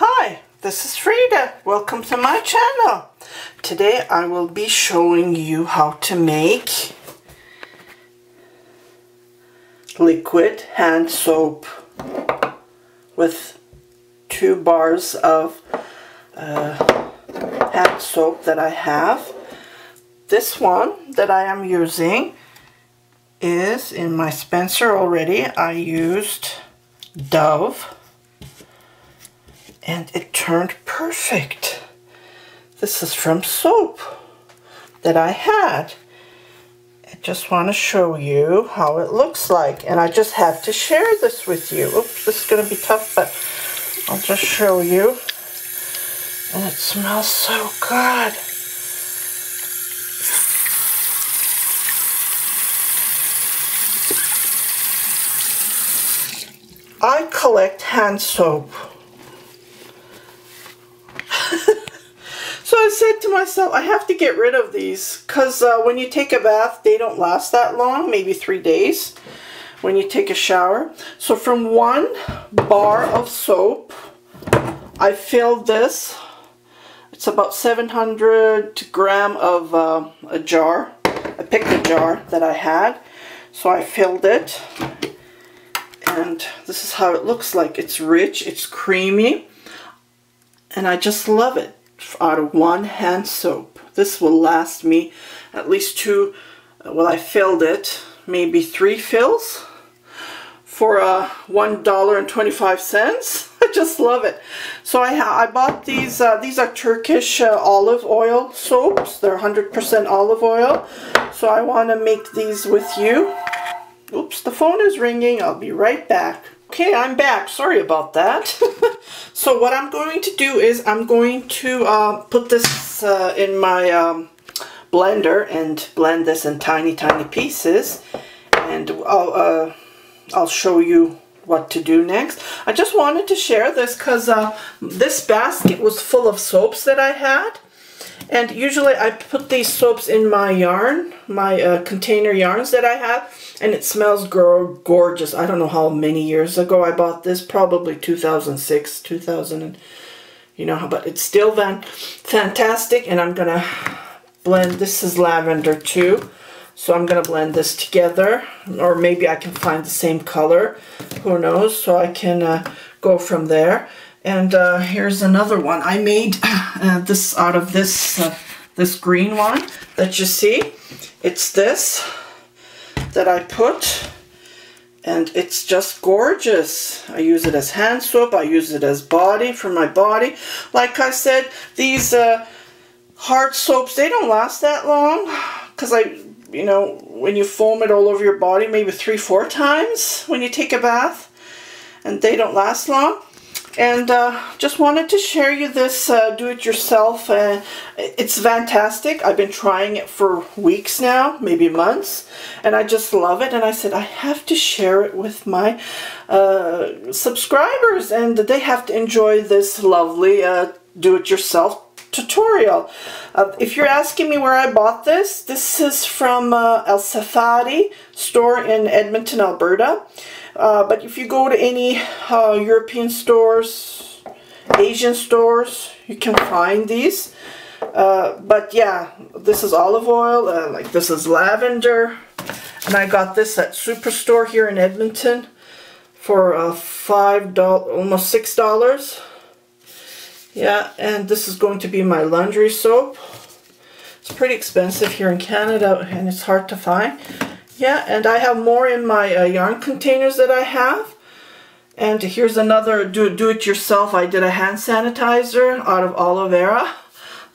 Hi, this is Frida. Welcome to my channel. Today I will be showing you how to make liquid hand soap with 2 bars of hand soap that I have. This one that I am using is in my Spencer already. I used Dove and it turned perfect. This is from soap that I had. I just want to show you how it looks like, and I just had to share this with you. Oops, this is going to be tough, but I'll just show you. And it smells so good. I collect hand soap. So I said to myself, I have to get rid of these because when you take a bath, they don't last that long, maybe 3 days when you take a shower. So from 1 bar of soap, I filled this. It's about 700 gram of a jar. I picked a jar that I had, so I filled it. And this is how it looks like. It's rich, it's creamy, and I just love it. Out of 1 hand soap. This will last me at least 2, well, I filled it, maybe 3 fills for $1.25. I just love it. So I bought these are Turkish olive oil soaps. They're 100% olive oil. So I want to make these with you. Oops, the phone is ringing. I'll be right back. Okay, I'm back. Sorry about that. So what I'm going to do is I'm going to put this in my blender and blend this in tiny pieces, and I'll show you what to do next. I just wanted to share this because this basket was full of soaps that I had. And usually I put these soaps in my yarn, my container yarns that I have, and it smells gorgeous. I don't know how many years ago I bought this, probably 2006, 2000, you know, but it's still fantastic. And I'm gonna blend, this is lavender too, so I'm gonna blend this together, or maybe I can find the same color, who knows, so I can go from there. And here's another one. I made this out of this green one that you see. It's this that I put, and it's just gorgeous. I use it as hand soap. I use it as body for my body. Like I said, these hard soaps, they don't last that long because you know, when you foam it all over your body, maybe 3-4 times when you take a bath, and they don't last long. And just wanted to share you this do-it-yourself. It's fantastic. I've been trying it for weeks now, maybe months, and I just love it. And I said I have to share it with my subscribers, and they have to enjoy this lovely do-it-yourself tutorial. If you're asking me where I bought this, this is from El Safari store in Edmonton, Alberta. But if you go to any European stores, Asian stores, you can find these. But yeah, this is olive oil, like this is lavender. And I got this at Superstore here in Edmonton for $5, almost $6. Yeah, and this is going to be my laundry soap. It's pretty expensive here in Canada, and it's hard to find. Yeah, and I have more in my yarn containers that I have. And here's another do-it-yourself. I did a hand sanitizer out of aloe vera.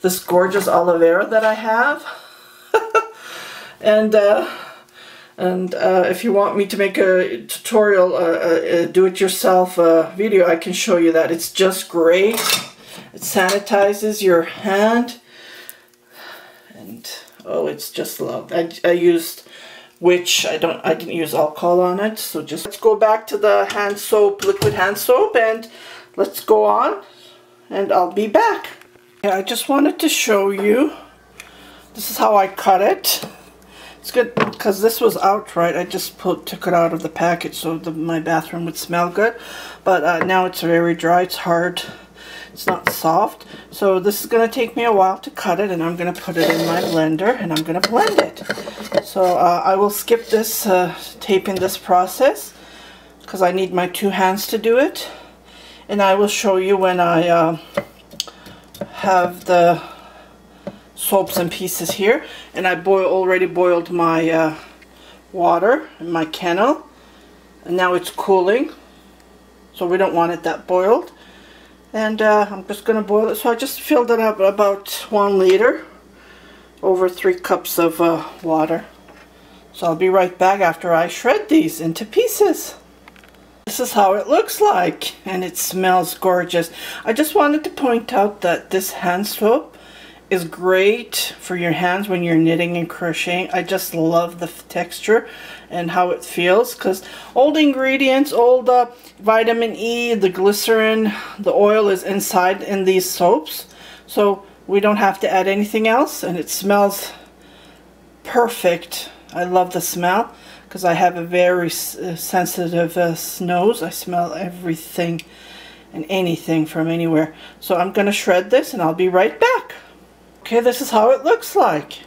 This gorgeous aloe vera that I have. and if you want me to make a tutorial, a do-it-yourself video, I can show you that. It's just great. It sanitizes your hand. And oh, it's just love. I used... which I didn't use alcohol on it, so just let's go back to the hand soap, liquid hand soap, and let's go on, and I'll be back. Yeah, I just wanted to show you, this is how I cut it. It's good because this was out, right? I just took it out of the package so my bathroom would smell good, but now it's very dry, it's hard. It's not soft. So this is going to take me a while to cut it, and I'm going to put it in my blender and I'm going to blend it. So I will skip this taping this process because I need my 2 hands to do it. And I will show you when I have the soaps and pieces here. And I already boiled my water in my kennel. And now it's cooling. So we don't want it that boiled. And I'm just going to boil it. So I just filled it up about 1 liter. Over 3 cups of water. So I'll be right back after I shred these into pieces. This is how it looks like, and it smells gorgeous. I just wanted to point out that this hand soap is great for your hands when you're knitting and crocheting. I just love the texture and how it feels, because all the ingredients, all the vitamin E, the glycerin, the oil is inside in these soaps. So we don't have to add anything else, and it smells perfect. I love the smell. Because I have a very sensitive nose. I smell everything and anything from anywhere. So I'm going to shred this and I'll be right back. Okay, this is how it looks like.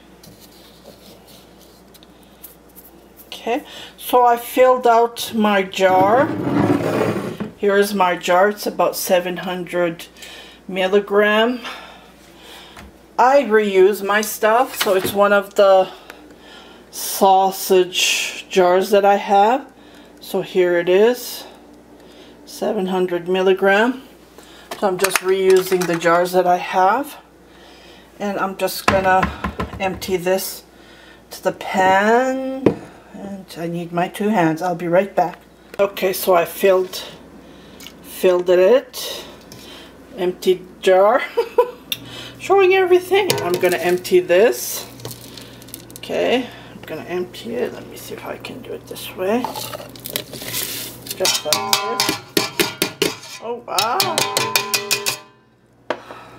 Okay, so I filled out my jar. Here is my jar. It's about 700 milligram. I reuse my stuff, so it's one of the sausage jars that I have. So here it is, 700 milligram. So I'm just reusing the jars that I have, and I'm just gonna empty this to the pan, and I need my 2 hands. I'll be right back. Okay, so I filled it, empty jar. Showing everything. I'm gonna empty this. Okay, gonna empty it. Let me see if I can do it this way. Just like this. Oh wow.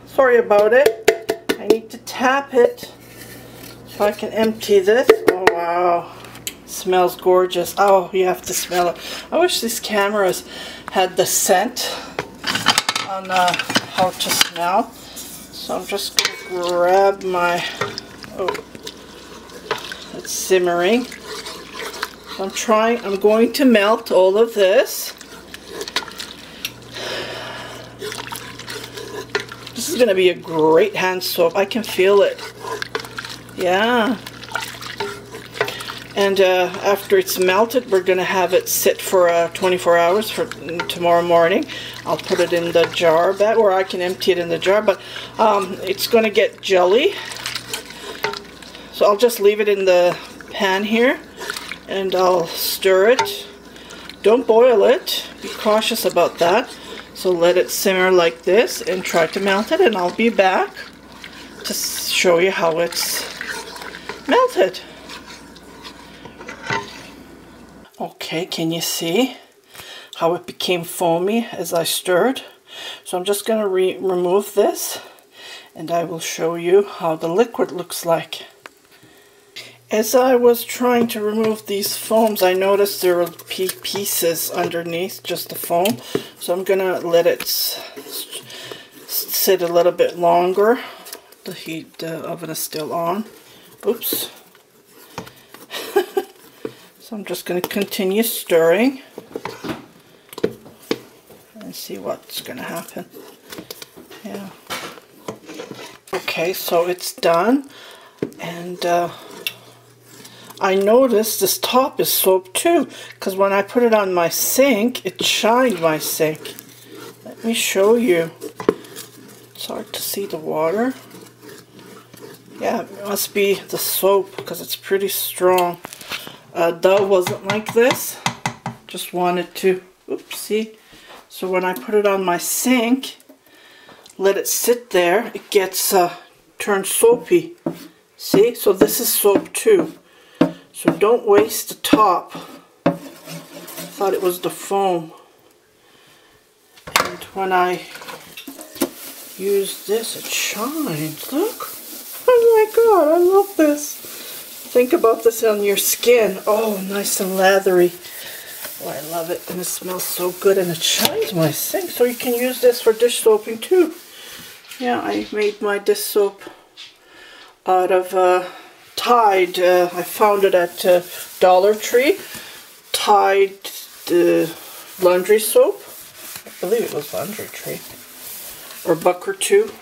Sorry about it. I need to tap it so I can empty this. Oh wow. Smells gorgeous. Oh, you have to smell it. I wish these cameras had the scent on how to smell. So I'm just gonna grab my, oh, it's simmering. So I'm going to melt all of this. This is going to be a great hand soap. I can feel it. Yeah. And after it's melted, we're going to have it sit for 24 hours for tomorrow morning. I'll put it in the jar bag, or I can empty it in the jar, but it's going to get jelly. So I'll just leave it in the pan here, and I'll stir it. Don't boil it. Be cautious about that. So let it simmer like this and try to melt it, and I'll be back to show you how it's melted. Okay, can you see how it became foamy as I stirred? So I'm just going to remove this, and I will show you how the liquid looks like. As I was trying to remove these foams, I noticed there were pieces underneath just the foam. So I'm going to let it sit a little bit longer. The oven is still on. Oops. So I'm just going to continue stirring and see what's going to happen. Yeah. Okay, so it's done, and I noticed this top is soap too, because when I put it on my sink, it shined my sink. Let me show you. It's hard to see the water. Yeah, it must be the soap because it's pretty strong. Dough wasn't like this. Just wanted to, oopsie. So when I put it on my sink, let it sit there, it gets turned soapy. See? So this is soap too. So don't waste the top. I thought it was the foam. And when I use this, it shines. Look. Oh my god, I love this. Think about this on your skin. Oh, nice and lathery. Oh, I love it, and it smells so good, and it shines my sink, so you can use this for dish soaping too. Yeah, I made my dish soap out of Tide. I found it at Dollar Tree. Tide laundry soap. I believe it was Laundry Tree. Or Buck or Two.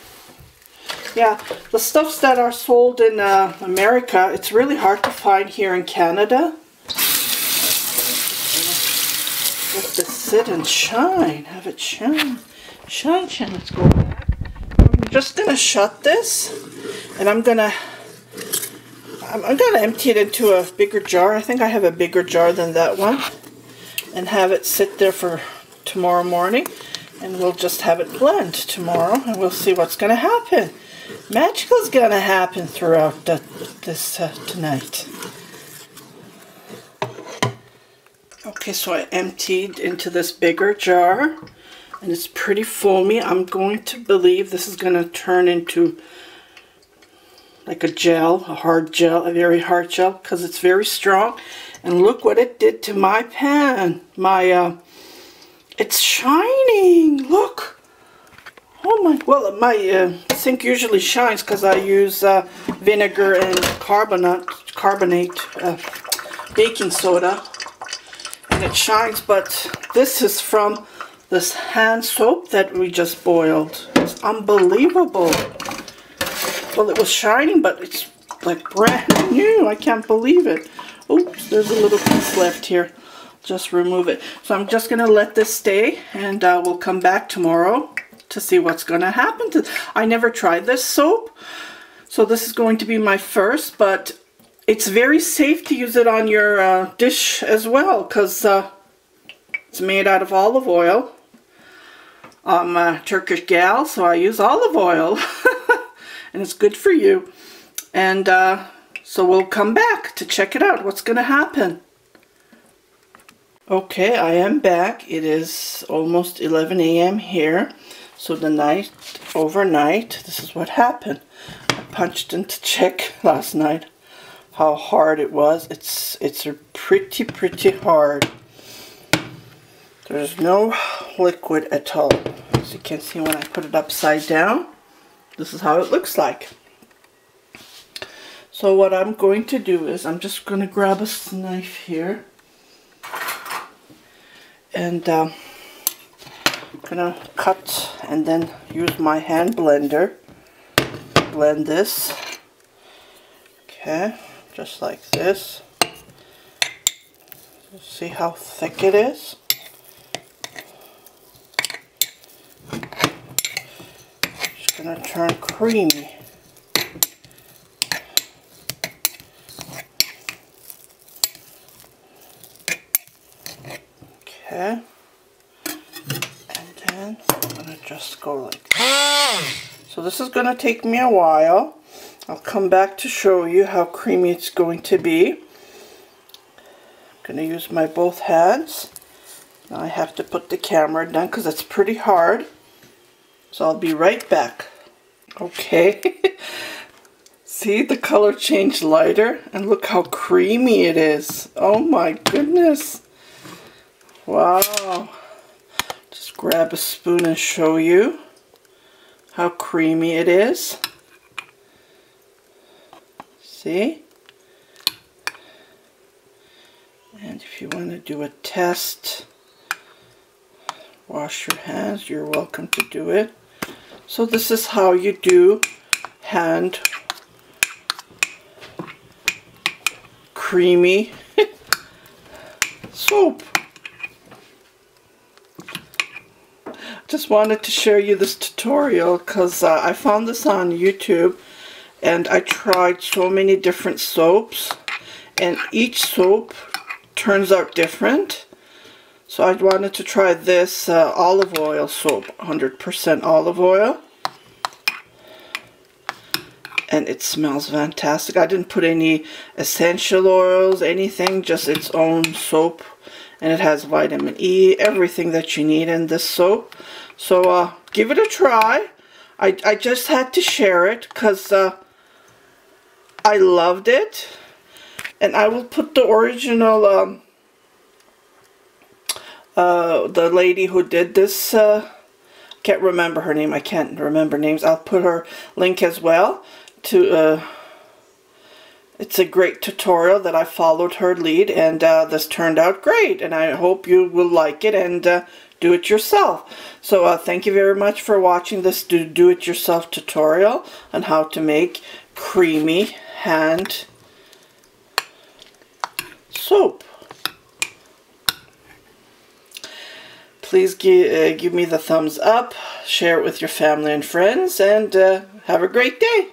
Yeah, the stuffs that are sold in America, it's really hard to find here in Canada. Let this sit and shine. Have it shine. Shine, shine. Let's go back. I'm just going to shut this. And I'm going to empty it into a bigger jar. I think I have a bigger jar than that one. And have it sit there for tomorrow morning. And we'll just have it blend tomorrow. And we'll see what's going to happen. Magical's going to happen throughout this tonight. Okay, so I emptied into this bigger jar, and it's pretty foamy. I'm going to believe this is going to turn into like a gel, a hard gel, a very hard gel, because it's very strong. And look what it did to my pan. It's shining. Look. Oh my, well, my sink usually shines because I use vinegar and carbonate baking soda. And it shines, but this is from this hand soap that we just boiled. It's unbelievable. Well, it was shining, but it's like brand new. I can't believe it. Oops, there's a little piece left here. Just remove it. So I'm just going to let this stay, and we'll come back tomorrow to see what's going to happen. I never tried this soap, so this is going to be my first, but it's very safe to use it on your dish as well, because it's made out of olive oil. I'm a Turkish gal, so I use olive oil. And it's good for you. And so we'll come back to check it out. What's going to happen? Okay, I am back. It is almost 11 a.m. here. So overnight, this is what happened. I punched in to check last night how hard it was. It's pretty hard. There's no liquid at all. As you can see when I put it upside down, this is how it looks like. So what I'm going to do is I'm just going to grab a knife here, and I'm going to cut and then use my hand blender to blend this. Okay. Just like this. See how thick it is? It's going to turn creamy. Okay. And then I'm going to just go like this. So this is going to take me a while. I'll come back to show you how creamy it's going to be. I'm going to use my both hands. Now I have to put the camera down because it's pretty hard. So I'll be right back. Okay. See, the color changed lighter, and look how creamy it is. Oh my goodness. Wow. Just grab a spoon and show you how creamy it is. See? And if you want to do a test, wash your hands, you're welcome to do it. So this is how you do hand creamy soap. Just wanted to share you this tutorial because I found this on YouTube, and I tried so many different soaps, and each soap turns out different. So I wanted to try this olive oil soap, 100% olive oil. And it smells fantastic. I didn't put any essential oils, anything, just its own soap. And it has vitamin E, everything that you need in this soap. So give it a try. I just had to share it because I loved it. And I will put the original the lady who did this, can't remember her name. I can't remember names. I'll put her link as well to it's a great tutorial that I followed her lead, and this turned out great, and I hope you will like it and do it yourself. So thank you very much for watching this do-it-yourself tutorial on how to make creamy hand soap. Please give me the thumbs up, share it with your family and friends, and have a great day.